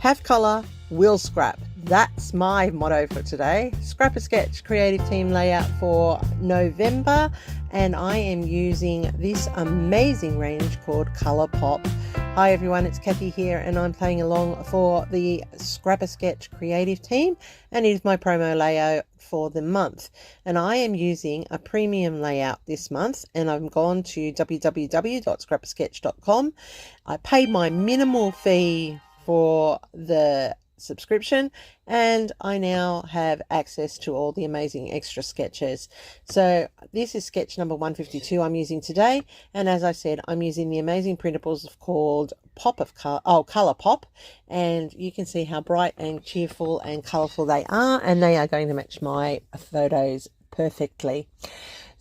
Have colour, will scrap. That's my motto for today. Scrapasketch creative team layout for November, and I am using this amazing range called Colour Pop. Hi everyone, it's Kathy here, and I'm playing along for the Scrapasketch creative team, and it is my promo layout for the month. And I am using a premium layout this month, and I've gone to www.scrapasketch.com. I paid my minimal fee for the subscription, and I now have access to all the amazing extra sketches. So this is sketch number 152 I'm using today, and as I said, I'm using the amazing printables called Colour Pop, and you can see how bright and cheerful and colourful they are, and they are going to match my photos perfectly.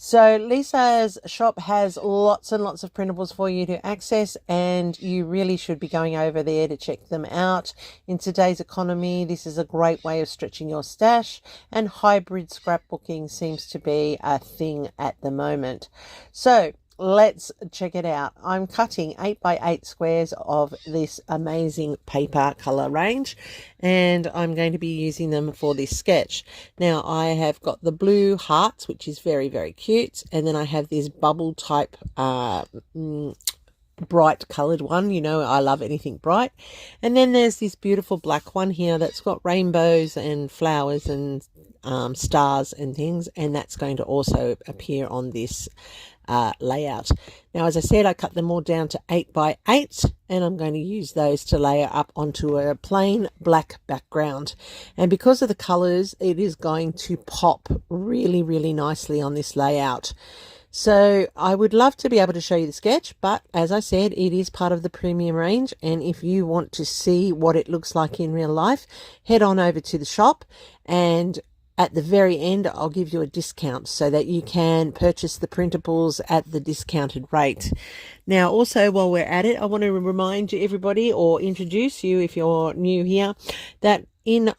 So Lisa's shop has lots and lots of printables for you to access, and you really should be going over there to check them out. In today's economy, this is a great way of stretching your stash, and hybrid scrapbooking seems to be a thing at the moment. So let's check it out. I'm cutting 8x8 squares of this amazing paper color range, and I'm going to be using them for this sketch. Now I have got the blue hearts, which is very, very cute, and then I have this bubble type bright colored one. You know, I love anything bright. And then there's this beautiful black one here that's got rainbows and flowers and stars and things, and that's going to also appear on this layout. Now, as I said, I cut them all down to 8x8, and I'm going to use those to layer up onto a plain black background. And because of the colors, it is going to pop really, really nicely on this layout. So I would love to be able to show you the sketch, but as I said, it is part of the premium range, and if you want to see what it looks like in real life, head on over to the shop, and at the very end I'll give you a discount so that you can purchase the printables at the discounted rate. Now also, while we're at it, I want to remind you, everybody, or introduce you if you're new here, that in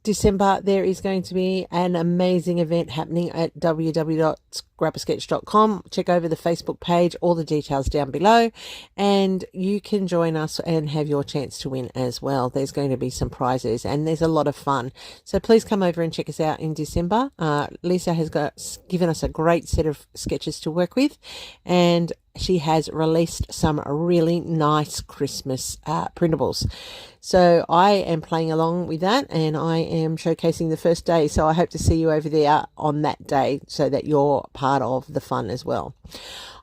December there is going to be an amazing event happening at www.scrapasketch.com. Check over the Facebook page, all the details down below, and you can join us and have your chance to win as well. There's going to be some prizes, and there's a lot of fun, so please come over and check us out in December. Lisa has given us a great set of sketches to work with, and she has released some really nice Christmas printables. So I am playing along with that, and I am showcasing the first day. So I hope to see you over there on that day so that you're part of the fun as well.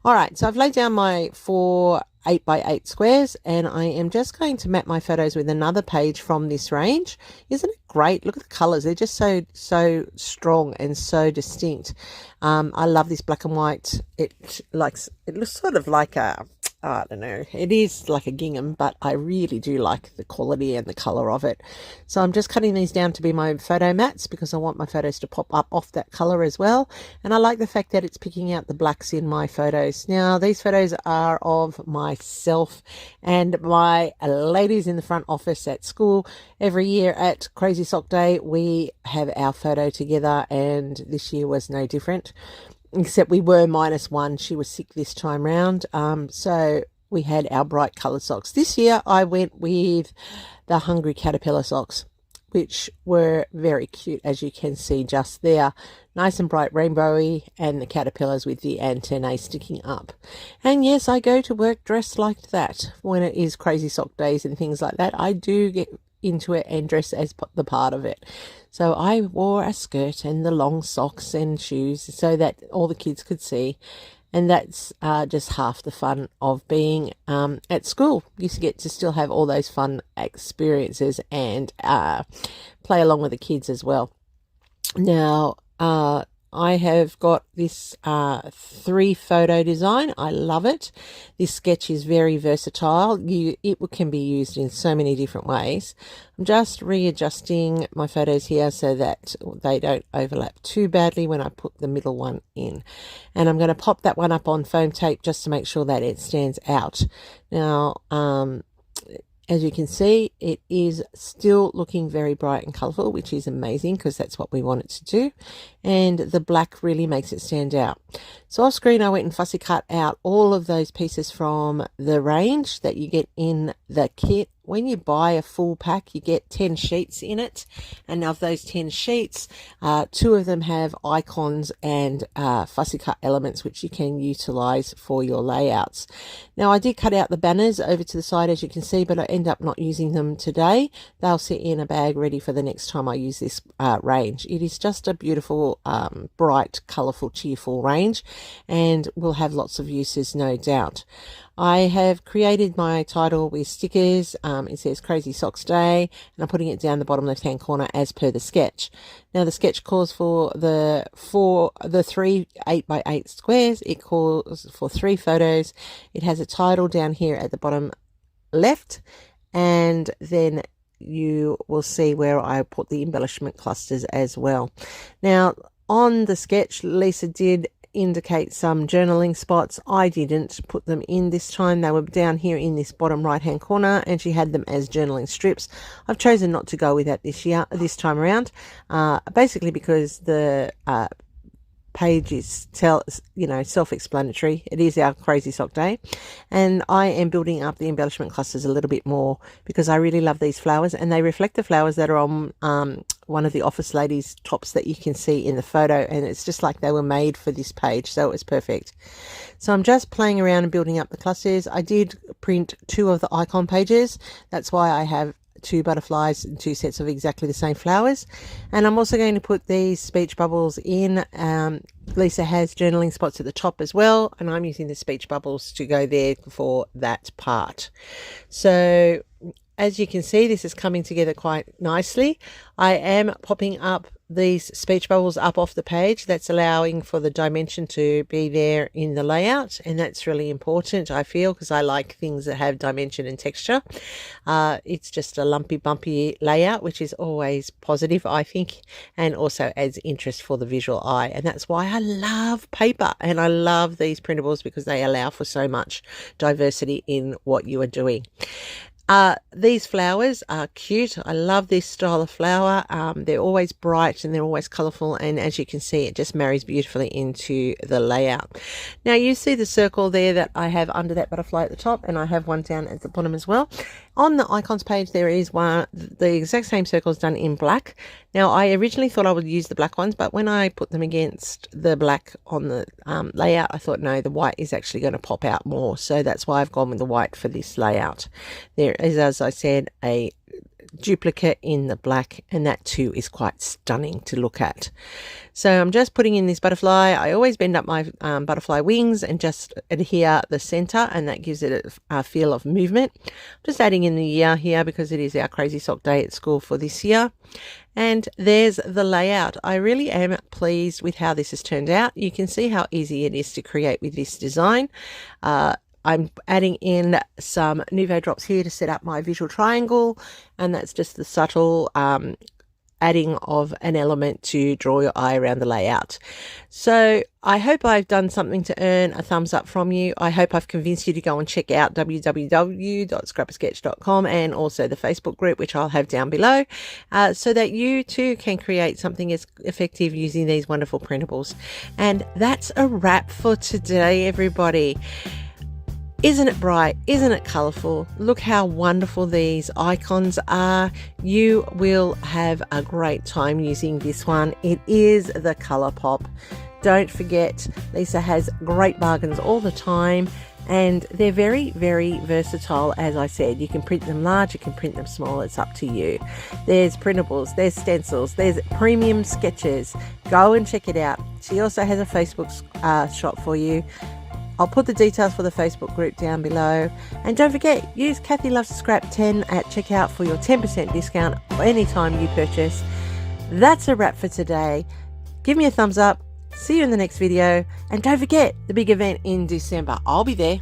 All right, so I've laid down my 4 8x8 squares, and I am just going to map my photos with another page from this range. Isn't it great? Look at the colors. They're just so strong and so distinct. I love this black and white. It looks sort of like a, I don't know, it is like a gingham, but I really do like the quality and the color of it. So I'm just cutting these down to be my photo mats, because I want my photos to pop up off that color as well. And I like the fact that it's picking out the blacks in my photos. Now these photos are of myself and my ladies in the front office at school. Every year at Crazy Sock Day we have our photo together, and this year was no different, except we were -1. She was sick this time round, so we had our bright coloured socks. This year I went with the Hungry Caterpillar socks, which were very cute, as you can see just there. Nice and bright rainbowy, and the caterpillars with the antennae sticking up. And yes, I go to work dressed like that when it is Crazy Sock Days and things like that. I do get into it and dress as the part of it. So I wore a skirt and the long socks and shoes so that all the kids could see, and that's just half the fun of being at school. You get to still have all those fun experiences and play along with the kids as well. Now I have got this 3 photo design. I love it. This sketch is very versatile. It can be used in so many different ways. I'm just readjusting my photos here so that they don't overlap too badly when I put the middle one in. And I'm going to pop that one up on foam tape just to make sure that it stands out. Now, as you can see, it is still looking very bright and colourful, which is amazing because that's what we want it to do. And the black really makes it stand out. So off screen, I went and fussy cut out all of those pieces from the range that you get in the kit when you buy a full pack, you get 10 sheets in it, and of those 10 sheets, 2 of them have icons and fussy cut elements which you can utilize for your layouts. Now, I did cut out the banners over to the side, as you can see, but I end up not using them today. They'll sit in a bag ready for the next time I use this range. It is just a beautiful, bright, colourful, cheerful range, and will have lots of uses, no doubt. I have created my title with stickers. It says Crazy Socks Day, and I'm putting it down the bottom left hand corner as per the sketch. Now, the sketch calls for the 3 8x8 squares. It calls for 3 photos. It has a title down here at the bottom left, and then you will see where I put the embellishment clusters as well. Now, on the sketch, Lisa did indicate some journaling spots. I didn't put them in this time. They were down here in this bottom right hand corner, and she had them as journaling strips. I've chosen not to go with that this time around, basically because the page is self-explanatory. It is our Crazy Sock Day, and I am building up the embellishment clusters a little bit more because I really love these flowers, and they reflect the flowers that are on one of the office ladies' tops that you can see in the photo, and it's just like they were made for this page, so it's perfect. So I'm just playing around and building up the clusters. I did print 2 of the icon pages. That's why I have 2 butterflies and 2 sets of exactly the same flowers. And I'm also going to put these speech bubbles in. Lisa has journaling spots at the top as well, and I'm using the speech bubbles to go there for that part. So as you can see, this is coming together quite nicely. I am popping up these speech bubbles up off the page. That's allowing for the dimension to be there in the layout, and that's really important, I feel, because I like things that have dimension and texture. It's just a lumpy bumpy layout, which is always positive, I think, and also adds interest for the visual eye. And that's why I love paper, and I love these printables, because they allow for so much diversity in what you are doing. These flowers are cute. I love this style of flower. They're always bright and they're always colourful, and as you can see, it just marries beautifully into the layout. Now, you see the circle there that I have under that butterfly at the top, and I have one down at the bottom as well. On the icons page, there is one, the exact same circles done in black. Now, I originally thought I would use the black ones, but when I put them against the black on the layout, I thought, no, the white is actually going to pop out more. So that's why I've gone with the white for this layout. There is, as I said, a duplicate in the black, and that too is quite stunning to look at. So I'm just putting in this butterfly. I always bend up my butterfly wings and just adhere the center, and that gives it a feel of movement. I'm just adding in the year here because it is our Crazy Sock Day at school for this year. And there's the layout. I really am pleased with how this has turned out. You can see how easy it is to create with this design. I'm adding in some Nuvo drops here to set up my visual triangle, and that's just the subtle adding of an element to draw your eye around the layout. So I hope I've done something to earn a thumbs up from you. I hope I've convinced you to go and check out www.scrapasketch.com, and also the Facebook group, which I'll have down below, so that you too can create something as effective using these wonderful printables. And that's a wrap for today, everybody. Isn't it bright? Isn't it colourful? Look how wonderful these icons are. You will have a great time using this one. It is the Colour Pop. Don't forget, Lisa has great bargains all the time, and they're very, very versatile. As I said, you can print them large, you can print them small, it's up to you. There's printables, there's stencils, there's premium sketches. Go and check it out. She also has a Facebook shop for you. I'll put the details for the Facebook group down below. And don't forget, use Kathy Loves to Scrap 10 at checkout for your 10% discount anytime you purchase. That's a wrap for today. Give me a thumbs up. See you in the next video. And don't forget the big event in December. I'll be there.